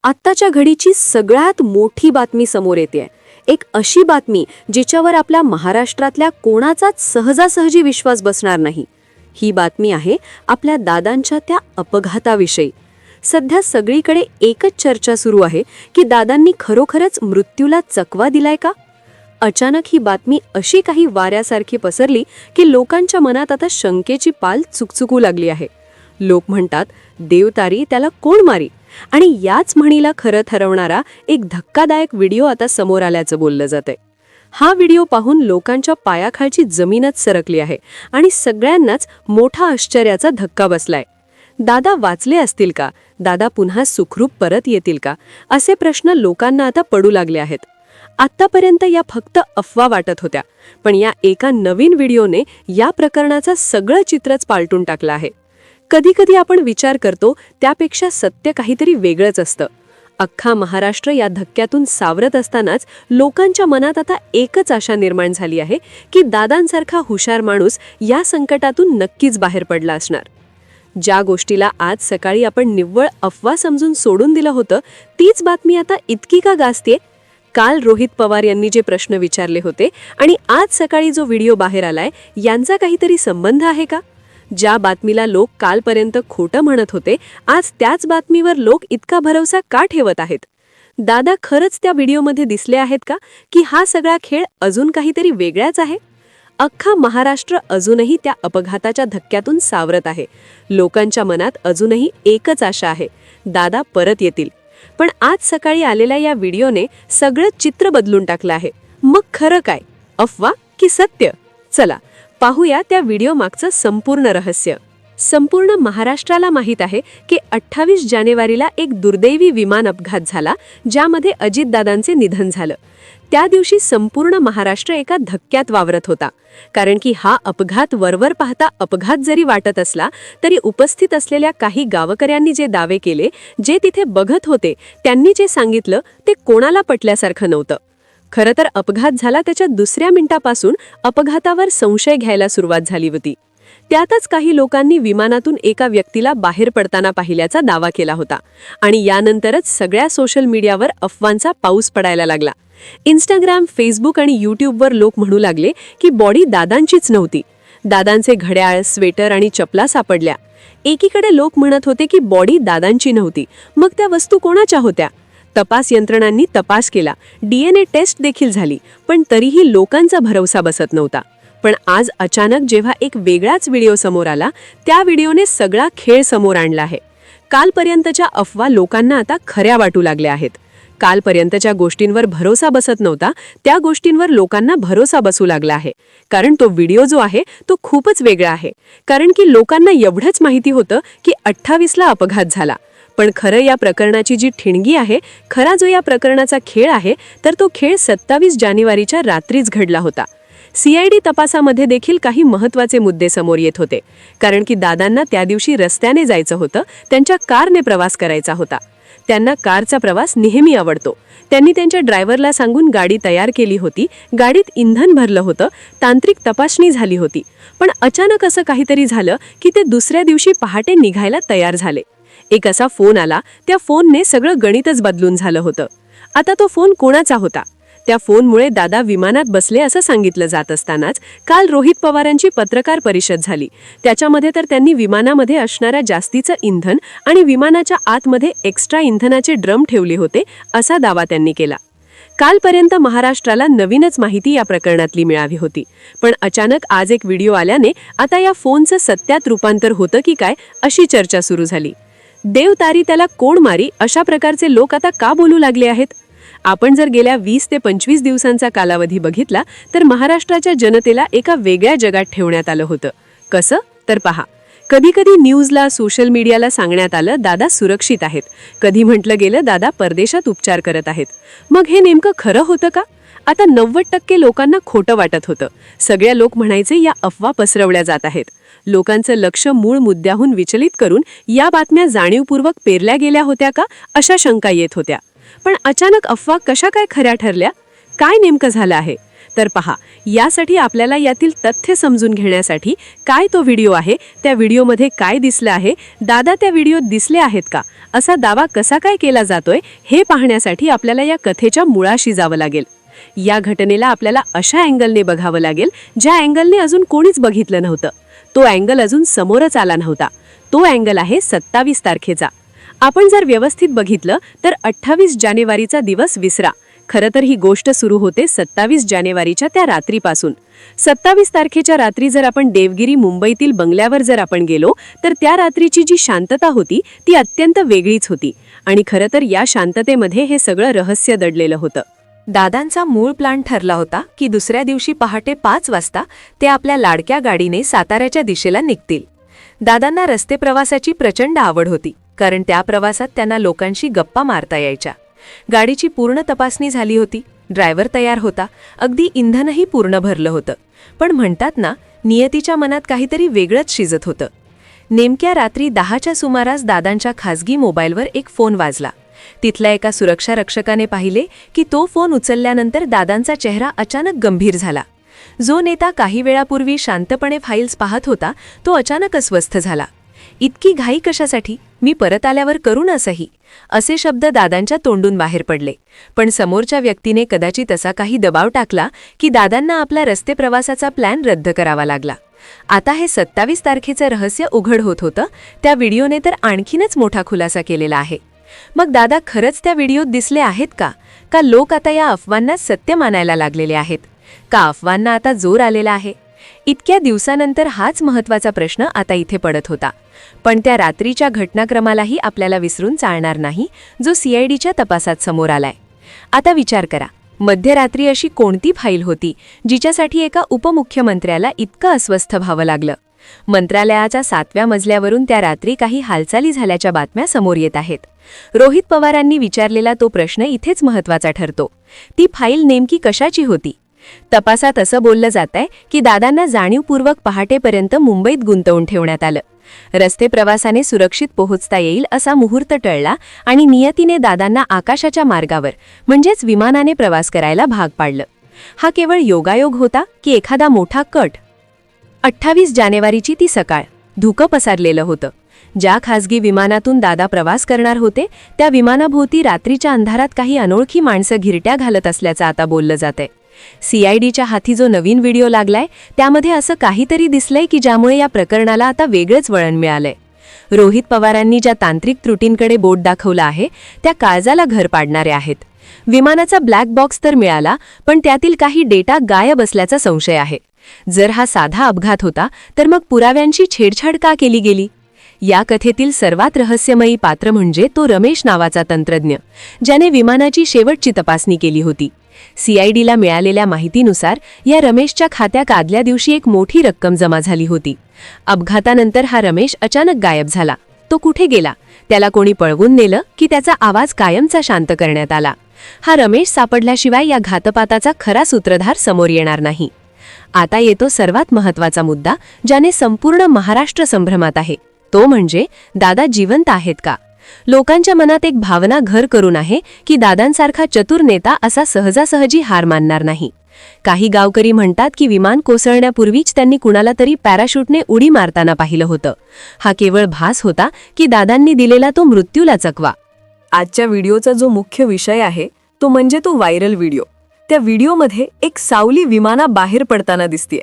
आत्ताच्या घडीची सगळ्यात मोठी बातमी समोर येते. एक अशी बातमी जिच्यावर आपल्या महाराष्ट्रातल्या कोणाचाच सहजासहजी विश्वास बसणार नाही. ही बातमी आहे आपल्या दादांच्या त्या अपघाताविषयी. सध्या सगळीकडे एकच चर्चा सुरू आहे की दादांनी खरोखरच मृत्यूला चकवा दिलाय का. अचानक ही बातमी अशी काही वाऱ्यासारखी पसरली की लोकांच्या मनात आता शंकेची पाल चुकचुकू लागली आहे. लोक म्हणतात, देव तारी त्याला कोण मारी. आणि याच म्हणीला खरं ठरवणारा एक धक्कादायक व्हिडिओ आता समोर आल्याचं बोललं जातंय. हा व्हिडिओ पाहून लोकांच्या पायाखालची जमीनच सरकली आहे आणि सगळ्यांनाच मोठा आश्चर्याचा धक्का बसलाय. दादा वाचले असतील का? दादा पुन्हा सुखरूप परत येतील का? असे प्रश्न लोकांना आता पडू लागले आहेत. आत्तापर्यंत या फक्त अफवा वाटत होत्या, पण या एका नवीन व्हिडिओने या प्रकरणाचं सगळं चित्रच पालटून टाकलं आहे. कधी कधी आपण विचार करतो त्यापेक्षा सत्य काहीतरी वेगळंच असतं. अख्खा महाराष्ट्र या धक्क्यातून सावरत असतानाच लोकांच्या मनात आता एकच आशा निर्माण झाली आहे की दादांसारखा हुशार माणूस या संकटातून नक्कीच बाहेर पडला असणार. ज्या गोष्टीला आज सकाळी आपण निव्वळ अफवा समजून सोडून दिलं होतं, तीच बातमी आता इतकी का गाजतेय? काल रोहित पवार यांनी जे प्रश्न विचारले होते आणि आज सकाळी जो व्हिडिओ बाहेर आलाय, यांचा काहीतरी संबंध आहे का? ज्या बातमीला लोक कालपर्यंत खोटं म्हणत होते, आज त्याच बातमीवर लोक इतका भरवसा का ठेवत आहेत? दादा खरंच त्या व्हिडिओमध्ये दिसले आहेत का, की हा सगळा खेळ अजून काहीतरी वेगळाच आहे? अख्खा महाराष्ट्र अजूनही त्या अपघाताच्या धक्क्यातून सावरत आहे. लोकांच्या मनात अजूनही एकच आशा आहे, दादा परत येतील. पण आज सकाळी आलेल्या या व्हिडिओने सगळं चित्र बदलून टाकलं आहे. मग खरं काय, अफवा की सत्य? चला पाहूया त्या व्हिडिओ मागचं संपूर्ण रहस्य. संपूर्ण महाराष्ट्राला माहीत आहे की 28 जानेवारीला एक दुर्दैवी विमान अपघात झाला, ज्यामध्ये अजितदादांचे निधन झालं. त्या दिवशी संपूर्ण महाराष्ट्र एका धक्क्यात वावरत होता, कारण की हा अपघात वरवर पाहता अपघात जरी वाटत असला तरी उपस्थित असलेल्या काही गावकऱ्यांनी जे दावे केले, जे तिथे बघत होते, त्यांनी जे सांगितलं ते कोणाला पटल्यासारखं नव्हतं. खरं तर अपघात झाला त्याच्या दुसऱ्या मिनिटापासून अपघातावर संशय घ्यायला सुरुवात झाली होती. त्यातच काही लोकांनी विमानातून एका व्यक्तीला बाहेर पडताना पाहिल्याचा दावा केला होता आणि यानंतरच सगळ्या सोशल मीडियावर अफवांचा पाऊस पडायला लागला. इंस्टाग्राम, फेसबुक आणि यूट्यूबवर लोक म्हणू लागले की बॉडी दादांचीच नव्हती. दादांचे घड्याळ, स्वेटर आणि चपला सापडल्या. एकीकडे लोक म्हणत होते की बॉडी दादांची नव्हती, मग त्या वस्तू कोणाच्या होत्या? तपास यंत्रणांनी तपास केला, DNA टेस्ट देखील झाली, पण तरीही लोकांचा भरवसा बसत नव्हता. पण आज अचानक जेव्हा एक वेगळाच व्हिडिओ समोर आला, त्या व्हिडिओने सगळा खेळ समोर आणला आहे. कालपर्यंतच्या अफवा लोकांना आता खऱ्या वाटू लागल्या आहेत. कालपर्यंतच्या गोष्टींवर भरोसा बसत नव्हता, त्या गोष्टींवर लोकांना भरोसा बसू लागला आहे. कारण तो व्हिडिओ जो आहे तो खूपच वेगळा आहे. कारण की लोकांना एवढंच माहिती होतं की 28ला अपघात झाला, पण खरं या प्रकरणाची जी ठिणगी आहे, खरा जो या प्रकरणाचा खेळ आहे, तर तो खेळ 27 जानेवारीच्या रात्रीच घडला होता. CID तपासामध्ये देखील काही महत्त्वाचे मुद्दे समोर येत होते. कारण की दादांना त्या दिवशी रस्त्याने जायचं होतं, त्यांच्या कारने प्रवास करायचा होता. त्यांना कारचा प्रवास नेहमी आवडतो. त्यांनी त्यांच्या ड्रायव्हरला सांगून गाडी तयार केली होती, गाडीत इंधन भरलं होतं, तांत्रिक तपासणी झाली होती. पण अचानक असं काहीतरी झालं की ते दुसऱ्या दिवशी पहाटे निघायला तयार झाले. एक असा फोन आला, त्या फोनने सगळं गणितच बदलून झालं होतं. आता तो फोन कोणाचा होता? त्या फोनमुळे दादा विमानात बसले असं सांगितलं जात असतानाच काल रोहित पवारांची पत्रकार परिषद झाली. त्याच्यामध्ये तर त्यांनी विमानामध्ये असणाऱ्या जास्तीचं इंधन आणि विमानाच्या आतमध्ये एक्स्ट्रा इंधनाचे ड्रम ठेवले होते, असा दावा त्यांनी केला. कालपर्यंत महाराष्ट्राला नवीनच माहिती या प्रकरणातली मिळावी होती, पण अचानक आज एक व्हिडिओ आल्याने आता या फोनचं सत्यात रूपांतर होतं की काय, अशी चर्चा सुरू झाली. देव तारी त्याला कोण मारी, अशा प्रकारचे लोक आता का बोलू लागले आहेत? आपण जर गेल्या 20 ते 25 दिवसांचा कालावधी बघितला तर महाराष्ट्राच्या जनतेला एका वेगळ्या जगात ठेवण्यात आलं होतं. कसं? तर पहा, कधी कधी न्यूजला, सोशल मीडियाला सांगण्यात आलं दादा सुरक्षित आहेत. कधी म्हटलं गेलं दादा परदेशात उपचार करत आहेत. मग हे नेमकं खरं होतं का? आता 90% लोकांना खोटं वाटत होतं. सगळ्या लोक म्हणायचे या अफवा पसरवल्या जात आहेत. लोकांचं लक्ष मूळ मुद्द्याहून विचलित करून या बातम्या जाणीवपूर्वक पेरल्या गेल्या होत्या का, अशा शंका येत होत्या. पण अचानक अफवा कशा काय खऱ्या ठरल्या? काय नेमकं झालं आहे? तर पहा, यासाठी आपल्याला यातील तथ्य समजून घेण्यासाठी काय तो व्हिडिओ आहे, त्या व्हिडिओमध्ये काय दिसलं आहे, दादा त्या व्हिडिओत दिसले आहेत का, असा दावा कसा काय केला जातोय हे पाहण्यासाठी आपल्याला या कथेच्या मुळाशी जावं लागेल. या घटनेला आपल्याला अशा अँगलने बघावं लागेल ज्या अँगलने अजून कोणीच बघितलं नव्हतं. तो अँगल अजून समोरच आला नव्हता. तो अँगल आहे 27 तारखेचा. आपण जर व्यवस्थित बघितलं तर 28 जानेवारीचा दिवस विसरा. खरं तर ही गोष्ट सुरू होते 27 जानेवारीच्या त्या रात्रीपासून. 27 तारखेच्या रात्री जर आपण देवगिरी मुंबईतील बंगल्यावर जर आपण गेलो तर त्या रात्रीची जी शांतता होती ती अत्यंत वेगळीच होती. आणि खरं तर या शांततेमध्ये हे सगळं रहस्य दडलेलं होतं. दादांचा मूळ प्लॅन ठरला होता की दुसऱ्या दिवशी पहाटे 5 वाजता ते आपल्या लाडक्या गाडीने साताऱ्याच्या दिशेला निघतील. दादांना रस्ते प्रवासाची प्रचंड आवड होती, कारण त्या प्रवासात त्यांना लोकांशी गप्पा मारता यायच्या. गाडीची पूर्ण तपासणी झाली होती, ड्रायव्हर तयार होता, अगदी इंधनही पूर्ण भरलं होतं. पण म्हणतात ना, नियतीच्या मनात काहीतरी वेगळंच शिजत होतं. नेमक्या रात्री 10च्या सुमारास दादांच्या खासगी मोबाईलवर एक फोन वाजला. तिथल्या एका सुरक्षा रक्षकाने पाहिले की तो फोन उचलल्यानंतर दादांचा चेहरा अचानक गंभीर झाला. जो नेता काही वेळापूर्वी शांतपणे फाईल्स पाहत होता तो अचानक अस्वस्थ झाला. इतकी घाई कशासाठी, मी परत आल्यावर करू ना सही, असे शब्द दादांच्या तोंडून बाहेर पडले. पण समोरच्या व्यक्तीने कदाचित असा काही दबाव टाकला की दादांना आपला रस्ते प्रवासाचा प्लॅन रद्द करावा लागला. आता हे 27 तारखेचं रहस्य उघड होत होतं. त्या व्हिडिओने तर आणखीनच मोठा खुलासा केलेला आहे. मग दादा खरंच त्या व्हिडिओत दिसले आहेत का? का लोक आता या अफवांना सत्य मानायला लागलेले आहेत? का अफवांना आता जोर आलेला आहे? इतक्या दिवसानंतर हाच महत्त्वाचा प्रश्न आता इथे पडत होता. पण त्या रात्रीच्या घटनाक्रमालाही आपल्याला विसरून चालणार नाही, जो CIDच्या तपासात समोर आलाय. आता विचार करा, मध्यरात्री अशी कोणती फाईल होती जिच्यासाठी एका उपमुख्यमंत्र्याला इतकं अस्वस्थ व्हावं लागलं? मंत्रालयाच्या 7व्या मजल्यावरून त्या रात्री काही हालचाली झाल्याच्या बातम्या समोर येत आहेत. रोहित पवारांनी विचारलेला तो प्रश्न इथेच महत्त्वाचा ठरतो. ती फाईल नेमकी कशाची होती? तपासात असं बोललं जातंय की दादांना जाणीवपूर्वक पहाटेपर्यंत मुंबईत गुंतवून ठेवण्यात आलं. रस्ते प्रवासाने सुरक्षित पोहोचता येईल असा मुहूर्त टळला आणि नियतीने दादांना आकाशाच्या मार्गावर म्हणजेच विमानाने प्रवास करायला भाग पाडलं. हा केवळ योगायोग होता की एखादा मोठा कट? 28 जानेवारीची ती सकाळ. धुकं पसरलेलं होतं. ज्या खासगी विमानातून दादा प्रवास करणार होते त्या विमानाभोवती रात्रीच्या अंधारात काही अनोळखी माणसं घिरट्या घालत असल्याचं आता बोललं जातंय. CIDच्या हाती जो नवीन व्हिडिओ लागलाय त्यामध्ये असं काहीतरी दिसलंय की ज्यामुळे या प्रकरणाला आता वेगळंच वळण मिळालंय. रोहित पवारांनी ज्या तांत्रिक त्रुटींकडे बोट दाखवलं आहे त्या काळजाला घर पाडणारे आहेत. विमानाचा ब्लॅक बॉक्स तर मिळाला, पण त्यातील काही डेटा गायब असल्याचा संशय आहे. जर हा साधा अपघात होता तर मग पुराव्यांची छेडछाड का केली गेली? या कथेतील सर्वात रहस्यमयी पात्र म्हणजे तो रमेश नावाचा तंत्रज्ञ, ज्याने विमानाची शेवटची तपासणी केली होती. CIDला मिळालेल्या माहितीनुसार या रमेशच्या खात्यात आदल्या दिवशी एक मोठी रक्कम जमा झाली होती. अपघातानंतर हा रमेश अचानक गायब झाला. तो कुठे गेला? त्याला कोणी पळवून नेलं की त्याचा आवाज कायमचा शांत करण्यात आला? हा रमेश सापडल्याशिवाय या घातपाताचा खरा सूत्रधार समोर येणार नाही. आता येतो सर्वात महत्त्वाचा मुद्दा, ज्याने संपूर्ण महाराष्ट्र संभ्रमात आहे. तो म्हणजे दादा जिवंत आहेत का? लोकांच्या मनात एक भावना घर करून आहे की दादांसारखा चतुर नेता असा सहजासहजी हार मानणार नाही. काही गावकरी म्हणतात की विमान कोसळण्यापूर्वीच त्यांनी कुणाला तरी पॅराशूटने उडी मारताना पाहिलं होतं. हा केवळ भास होता की दादांनी दिलेला तो मृत्यूला चकवा? आजच्या व्हिडिओचा जो मुख्य विषय आहे तो म्हणजे तो व्हायरल व्हिडिओ. त्या व्हिडिओमध्ये एक सावली विमाना बाहेर पडताना दिसतेय.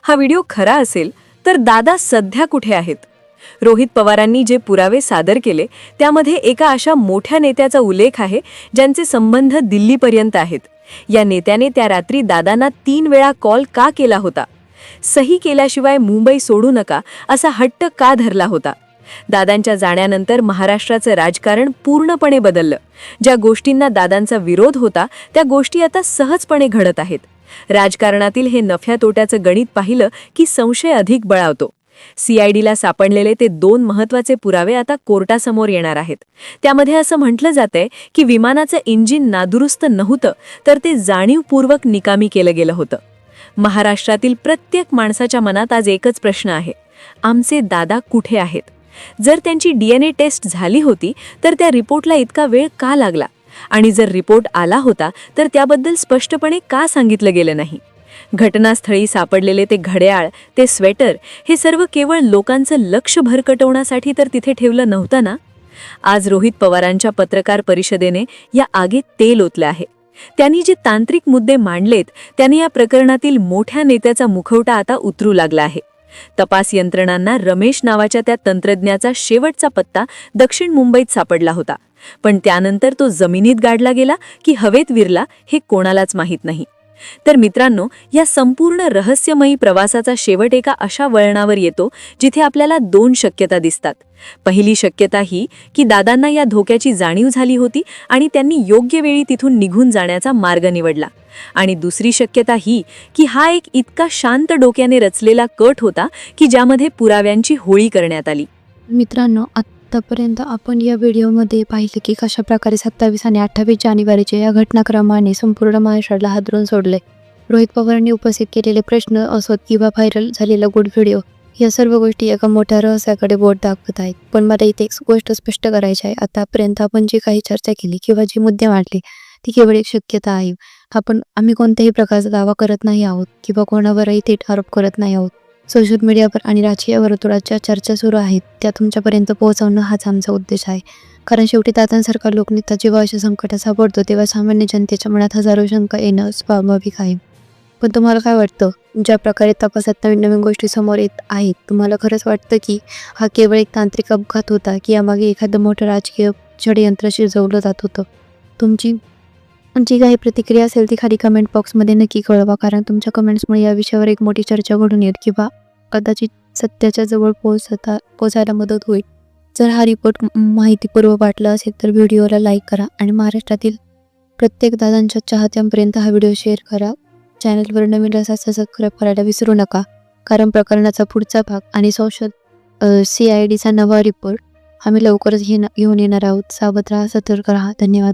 हा व्हिडिओ खरा असेल तर दादा सध्या कुठे आहेत? रोहित पवारांनी जे पुरावे सादर केले त्यामध्ये एका अशा मोठ्या नेत्याचा उल्लेख आहे ज्यांचे संबंध दिल्लीपर्यंत आहेत. या नेत्याने त्या रात्री दादांना 3 वेळा कॉल का केला होता? सही केल्याशिवाय मुंबई सोडू नका असा हट्ट का धरला होता? दादांच्या जाण्यानंतर महाराष्ट्राचं राजकारण पूर्णपणे बदललं. ज्या गोष्टींना दादांचा विरोध होता त्या गोष्टी आता सहजपणे घडत आहेत. राजकारणातील हे नफ्या तोट्याचं गणित पाहिलं की संशय अधिक बळावतो. CIDला सापडलेले ते 2 महत्त्वाचे पुरावे आता कोर्टासमोर येणार आहेत. त्यामध्ये असं म्हटलं जातंय की विमानाचं इंजिन नादुरुस्त नव्हतं तर ते जाणीवपूर्वक निकामी केलं गेलं होतं. महाराष्ट्रातील प्रत्येक माणसाच्या मनात आज एकच प्रश्न आहे, आमचे दादा कुठे आहेत? जर त्यांची DNA टेस्ट झाली होती तर त्या रिपोर्टला इतका वेळ का लागला? आणि जर रिपोर्ट आला होता तर त्याबद्दल स्पष्टपणे का सांगितलं गेलं नाही? घटनास्थळी सापडलेले ते घड्याळ, ते स्वेटर, हे सर्व केवळ लोकांचं लक्ष भरकटवण्यासाठी तर तिथे ठेवलं नव्हतं ना. आज रोहित पवारांच्या पत्रकार परिषदेने या आगीत तेल ओतलं आहे. त्यांनी जे तांत्रिक मुद्दे मांडलेत त्याने या प्रकरणातील मोठ्या नेत्याचा मुखवटा आता उतरू लागला आहे. तपास यंत्रणांना रमेश नावाच्या त्या तंत्रज्ञाचा शेवटचा पत्ता दक्षिण मुंबईत सापडला होता, पण त्यानंतर तो जमिनीत गाडला गेला की हवेत विरला हे कोणालाच माहीत नाही. तर मित्रांनो, या संपूर्ण रहस्यमयी प्रवासाचा शेवट एका अशा वळणावर येतो जिथे आपल्याला 2 शक्यता दिसतात. पहिली शक्यता ही की दादांना या धोक्याची जाणीव झाली होती आणि त्यांनी योग्य वेळी तिथून निघून जाण्याचा मार्ग निवडला. आणि दुसरी शक्यता ही की हा एक इतका शांत डोक्याने रचलेला कट होता की ज्यामध्ये पुराव्यांची होळी करण्यात आली. मित्रांनो, आत्तापर्यंत आपण या व्हिडिओमध्ये पाहिले की कशा प्रकारे 27 आणि 28 जानेवारीच्या या घटनाक्रमाने संपूर्ण महाराष्ट्राला हादरून सोडले. रोहित पवारांनी उपस्थित केलेले प्रश्न असोत किंवा व्हायरल झालेला गुड व्हिडिओ, या सर्व गोष्टी एका मोठ्या रहस्याकडे बोट दाखवत आहेत. पण मला इथे एक गोष्ट स्पष्ट करायची आहे. आतापर्यंत आपण जी काही चर्चा केली किंवा जी मुद्दे मांडले ती केवळ एक शक्यता आहे. आम्ही कोणत्याही प्रकारचा दावा करत नाही आहोत किंवा कोणावरही थेट आरोप करत नाही आहोत. सोशल मीडियावर आणि राजकीय वर्तुळाच्या चर्चा सुरू आहेत त्या तुमच्यापर्यंत पोहोचवणं हाच आमचा उद्देश आहे. कारण शेवटी दादांसारखा लोकनेता जेव्हा अशा संकटात सापडतो तेव्हा सामान्य जनतेच्या मनात हजारो शंका येणं स्वाभाविक आहे. पण तुम्हाला काय वाटतं, ज्या प्रकारे तपासात नवीन नवीन गोष्टी समोर येत आहेत, तुम्हाला खरंच वाटतं की हा केवळ एक तांत्रिक अपघात होता की यामागे एखादं मोठं राजकीय षडयंत्र शिजवलं जात होतं? तुमची जी काही प्रतिक्रिया असेल ती खाली कमेंट बॉक्समध्ये नक्की कळवा. कारण तुमच्या कमेंट्समुळे या विषयावर एक मोठी चर्चा घडून येईल किंवा कदाचित सत्याच्या जवळ पोहोचायला मदत होईल. जर हा रिपोर्ट माहितीपूर्व वाटला असेल तर व्हिडिओला लाईक करा आणि महाराष्ट्रातील प्रत्येक दादांच्या चाहत्यांपर्यंत हा व्हिडिओ शेअर करा. चॅनलवर नवीन असा सबस्क्राईब करायला विसरू नका. कारण प्रकरणाचा पुढचा भाग आणि सोशल CIDचा नवा रिपोर्ट आम्ही लवकरच घेऊन येणार आहोत. सावध राहा, सतर्क राहा. धन्यवाद.